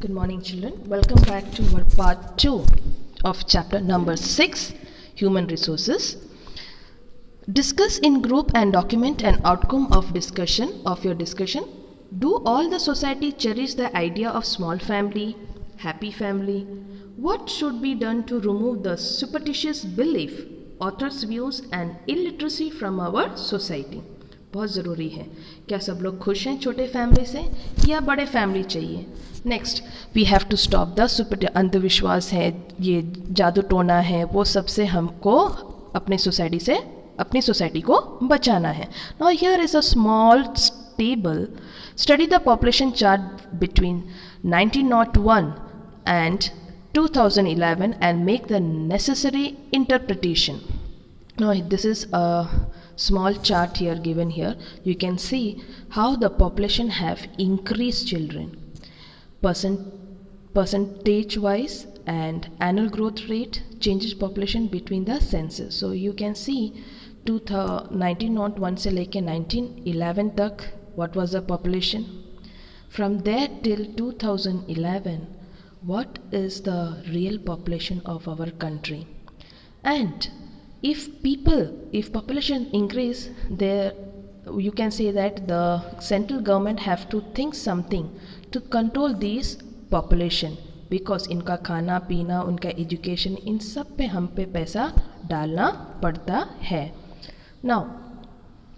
Good morning, children. Welcome back to our part 2 of chapter number 6, Human Resources. Discuss in group and document an outcome of your discussion. Do all the society cherish the idea of small family, happy family? What should be done to remove the superstitious belief, author's views and illiteracy from our society? बहुत ज़रूरी है. क्या सब लोग खुश हैं छोटे family से या बड़े फैमिली चाहिए? Next, we have to stop the super अंधविश्वास है, ये जादू टोना है, वो सबसे हमको अपनी सोसाइटी को बचाना है. Now here is a small table. Study the population chart between 1901 and 2011 and make the necessary interpretation. Now this is a small chart here given here. You can see how the population have increased children percentage wise and annual growth rate changes population between the census. So you can see 1901 से लेके 1911 तक what was the population, from there till 2011 what is the real population of our country. And if population increase, there you can say that the central government have to think something to control these population, because इनका खाना पीना, उनका education, इन सब पे हम पे पैसा डालना पड़ता है. Now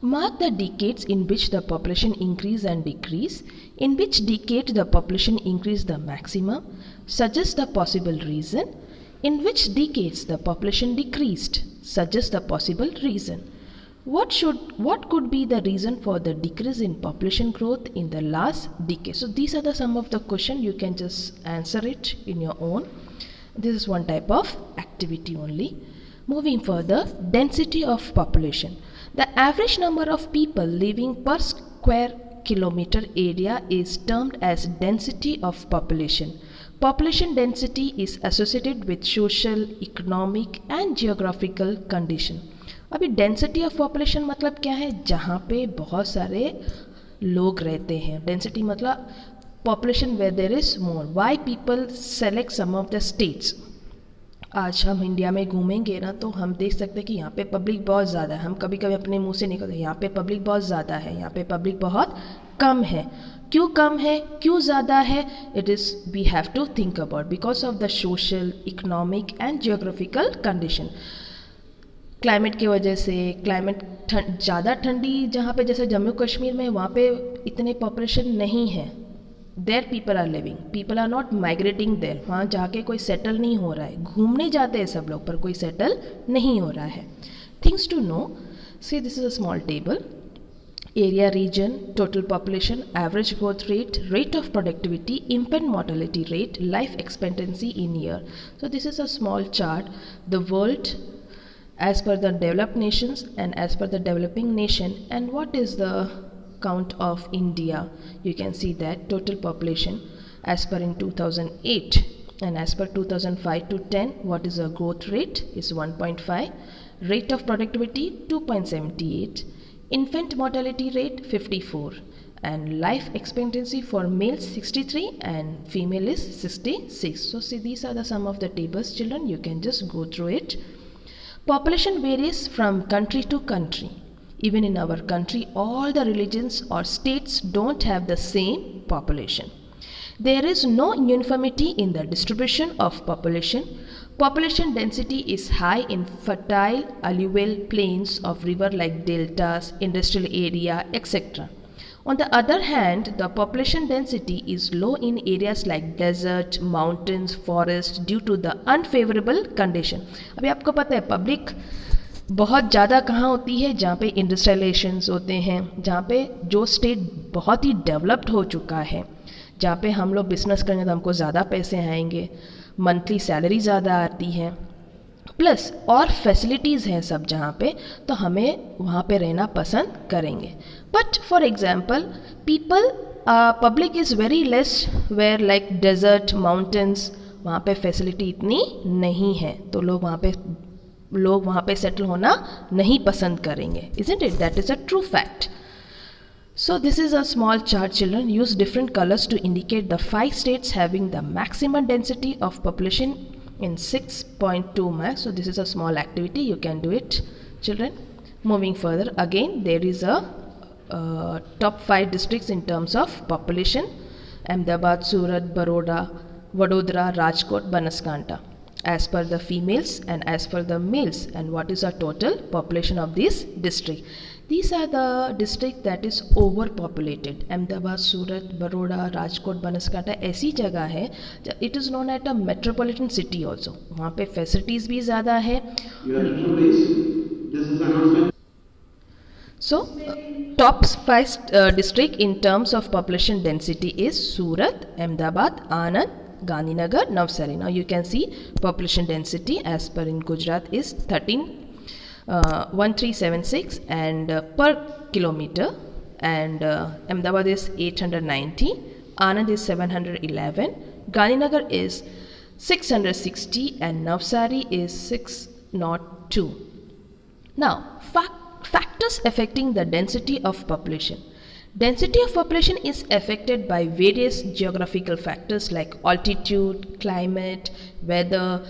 mark the decades in which the population increase and decrease. In which decade the population increase the maximum? Suggest the possible reason. In which decades the population decreased? Suggest the possible reason. What could be the reason for the decrease in population growth in the last decade? So these are some of the questions. You can just answer it in your own. This is one type of activity only. Moving further, density of population. The average number of people living per square kilometer area is termed as density of population. Population density is associated with social, economic and geographical condition. अभी density of population मतलब क्या है? जहाँ पे बहुत सारे लोग रहते हैं. डेंसिटी मतलब population where there is more. Why people select some of the states. आज हम इंडिया में घूमेंगे ना, तो हम देख सकते हैं कि यहाँ पे पब्लिक बहुत ज़्यादा है. हम कभी कभी अपने मुंह से निकलते हैं यहाँ पे पब्लिक बहुत ज़्यादा है, यहाँ पे पब्लिक बहुत कम है. क्यों कम है, क्यों ज़्यादा है? It is we have to think about because of the social, economic and geographical condition. Climate की वजह से, क्लाइमेट ज़्यादा ठंडी जहाँ पे जैसे जम्मू कश्मीर में, वहाँ पे इतने पॉपुलेशन नहीं है. There people are living, people are not migrating there. वहाँ जाके कोई सेटल नहीं हो रहा है. घूमने जाते हैं सब लोग पर कोई सेटल नहीं हो रहा है. Things to know. See this is a small table. Area, region, total population, average growth rate, rate of productivity, infant mortality rate, life expectancy in year. So this is a small chart. The world as per the developed nations and as per the developing nation, and what is the count of India. You can see that total population as per in 2008 and as per 2005 to 10, what is the growth rate is 1.5, rate of productivity 2.78, infant mortality rate 54, and life expectancy for male 63 and female is 66. So see, these are some of the tables, children. You can just go through it. Population varies from country to country. Even in our country, all the religions or states don't have the same population. There is no uniformity in the distribution of population. Population density is high in fertile alluvial plains of river like deltas, industrial area, etc. On the other hand, the population density is low in areas like desert, mountains, forests due to the unfavorable condition. अभी आपको पता है public बहुत ज़्यादा कहाँ होती है? जहाँ पे इंडस्ट्रियलाइजेशंस होते हैं, जहाँ पे जो स्टेट बहुत ही डेवलप्ड हो चुका है, जहाँ पे हम लोग बिजनेस करेंगे तो हमको ज़्यादा पैसे आएंगे, मंथली सैलरी ज़्यादा आती है, प्लस और फैसिलिटीज़ हैं सब जहाँ पे, तो हमें वहाँ पे रहना पसंद करेंगे. But for example public is very less where like desert, mountains, वहाँ पे फैसिलिटी इतनी नहीं है, तो लोग वहाँ पे सेटल होना नहीं पसंद करेंगे. Isn't it? That is a true fact. So this is a small chart. Children, use different colors to indicate the 5 states having the maximum density of population in 6.2 max. So this is a small activity, you can do it, children. Moving further, again there is a top 5 districts in terms of population: Ahmedabad, Surat, Vadodara, Rajkot, Banaskanta, as per the females and as per the males, and what is the total population of this district. These are the district that is overpopulated. Ahmedabad, Surat, Baroda, Rajkot, Banaskanta ऐसी जगह है. It is known as a metropolitan city also. वहाँ पे facilities भी ज़्यादा है. So top 5 district in terms of population density is Surat, Ahmedabad, Anand, Gandhinagar, Navsari. Now you can see population density as per in Gujarat is 1376 and per kilometer, and Ahmedabad is 890, Anand is 711, Gandhinagar is 660 and Navsari is 602. Now factors affecting the density of population. Density of population is affected by various geographical factors like altitude, climate, weather,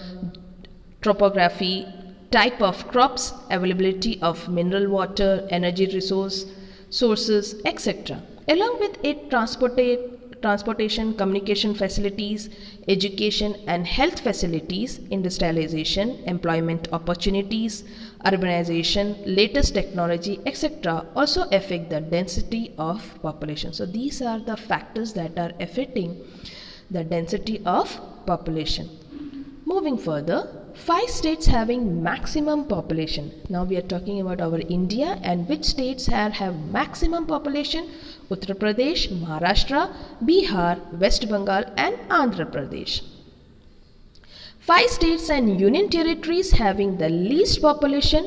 topography, type of crops, availability of mineral water, energy sources, etc. Along with it, transportation, communication facilities, education and health facilities, industrialization, employment opportunities, urbanization, latest technology, etc. also affect the density of population. So these are the factors that are affecting the density of population. Moving further, 5 states having maximum population. Now we are talking about our India, and which states have maximum population? Uttar Pradesh, Maharashtra, Bihar, West Bengal and Andhra Pradesh. 5 states and union territories having the least population: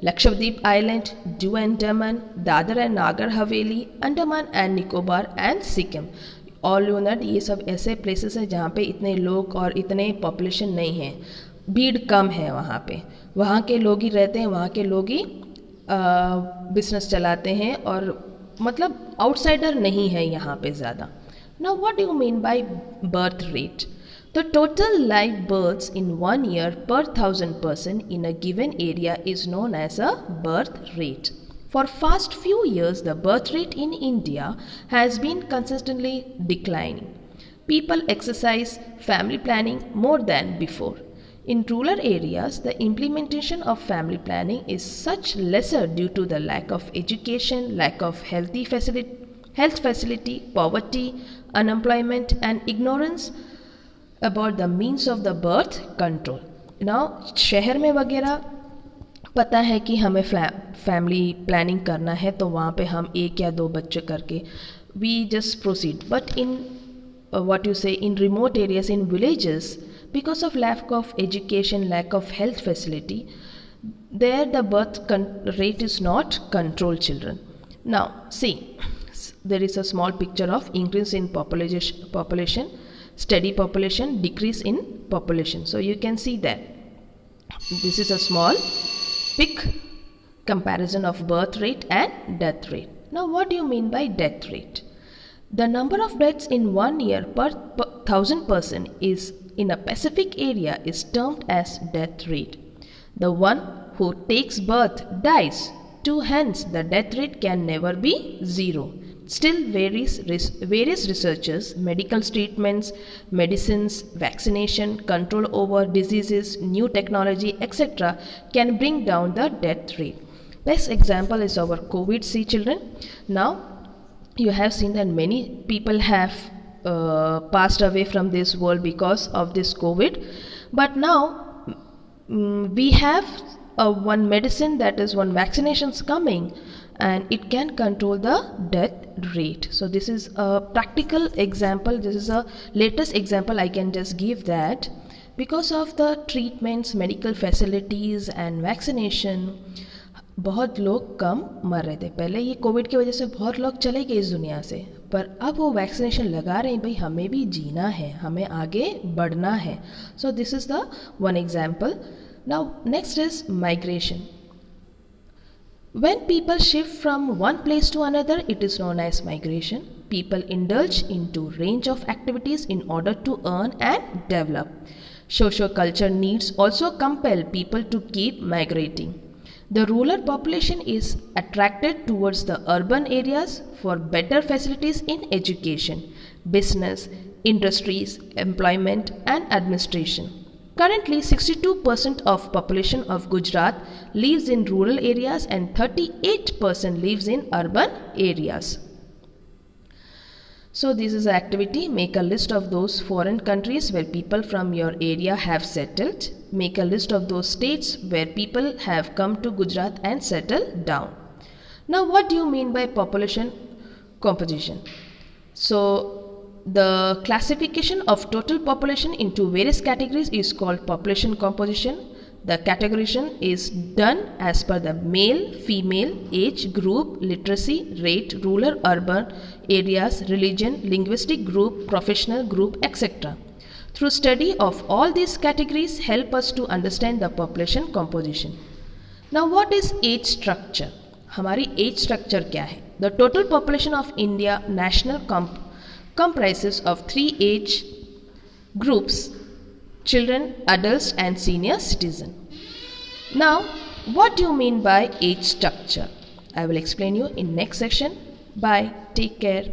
Lakshadweep Island, Diu and Daman, Dadar and Nagar Haveli, Andaman and Nicobar and Sikkim. All you not, ये सब ऐसे places हैं जहाँ पे इतने लोग और इतने पॉपुलेशन नहीं है, भीड़ कम है वहाँ पे. वहाँ के लोग ही रहते हैं, वहाँ के लोग ही बिजनेस चलाते हैं और मतलब आउटसाइडर नहीं है यहाँ पे ज़्यादा. Now what do you mean by birth rate? The total live births in 1 year per 1,000 person in a given area is known as a birth rate. For past few years, the birth rate in India has been consistently declining. People exercise family planning more than before. In rural areas, the implementation of family planning is such lesser due to the lack of education, lack of health facility, poverty, unemployment and ignorance about the means of the birth control. Now, शहर में वगैरह पता है कि हमें family planning करना है तो वहाँ पे हम 1 या 2 बच्चे करके we just proceed. But in what you say in remote areas, in villages, because of lack of education, lack of health facility, there the birth rate is not controlled, children. Now see, there is a small picture of increase in population, steady population, decrease in population. So you can see that this is a small quick comparison of birth rate and death rate. Now what do you mean by death rate? The number of deaths in 1 year per 1,000 person is in a specific area is termed as death rate. The one who takes birth dies, to hence the death rate can never be 0. Still, various researchers, medical treatments, medicines, vaccination, control over diseases, new technology, etc. can bring down the death rate. Best example is our COVID. See, children, now you have seen that many people have passed away from this world because of this COVID. But now we have one medicine, that is one vaccinations coming, and it can control the death rate. So this is a practical example, this is a latest example I can just give, that because of the treatments, medical facilities and vaccination, बहुत लोग कम मर रहे थे. पहले ये Covid की वजह से बहुत लोग चले गए इस दुनिया से, पर अब वो वैक्सीनेशन लगा रहे हैं. भाई हमें भी जीना है, हमें आगे बढ़ना है. So this is the one example. Now next is migration. When people shift from one place to another, it is known as migration. People indulge into range of activities in order to earn and develop. Socio-culture needs also compel people to keep migrating. The rural population is attracted towards the urban areas for better facilities in education, business, industries, employment and administration. Currently, 62% of population of Gujarat lives in rural areas and 38% lives in urban areas. So this is an activity. Make a list of those foreign countries where people from your area have settled. Make a list of those states where people have come to Gujarat and settled down. Now what do you mean by population composition? So the classification of total population into various categories is called population composition. The categorization is done as per the male, female, age, group, literacy, rate, rural, urban areas, religion, linguistic group, professional group, etc. Through study of all these categories help us to understand the population composition. Now what is age structure? हमारी age structure क्या है? The total population of India national comprises of 3 age groups: children, adults and senior citizen. Now, what do you mean by age structure? I will explain you in next section. Bye. Take care.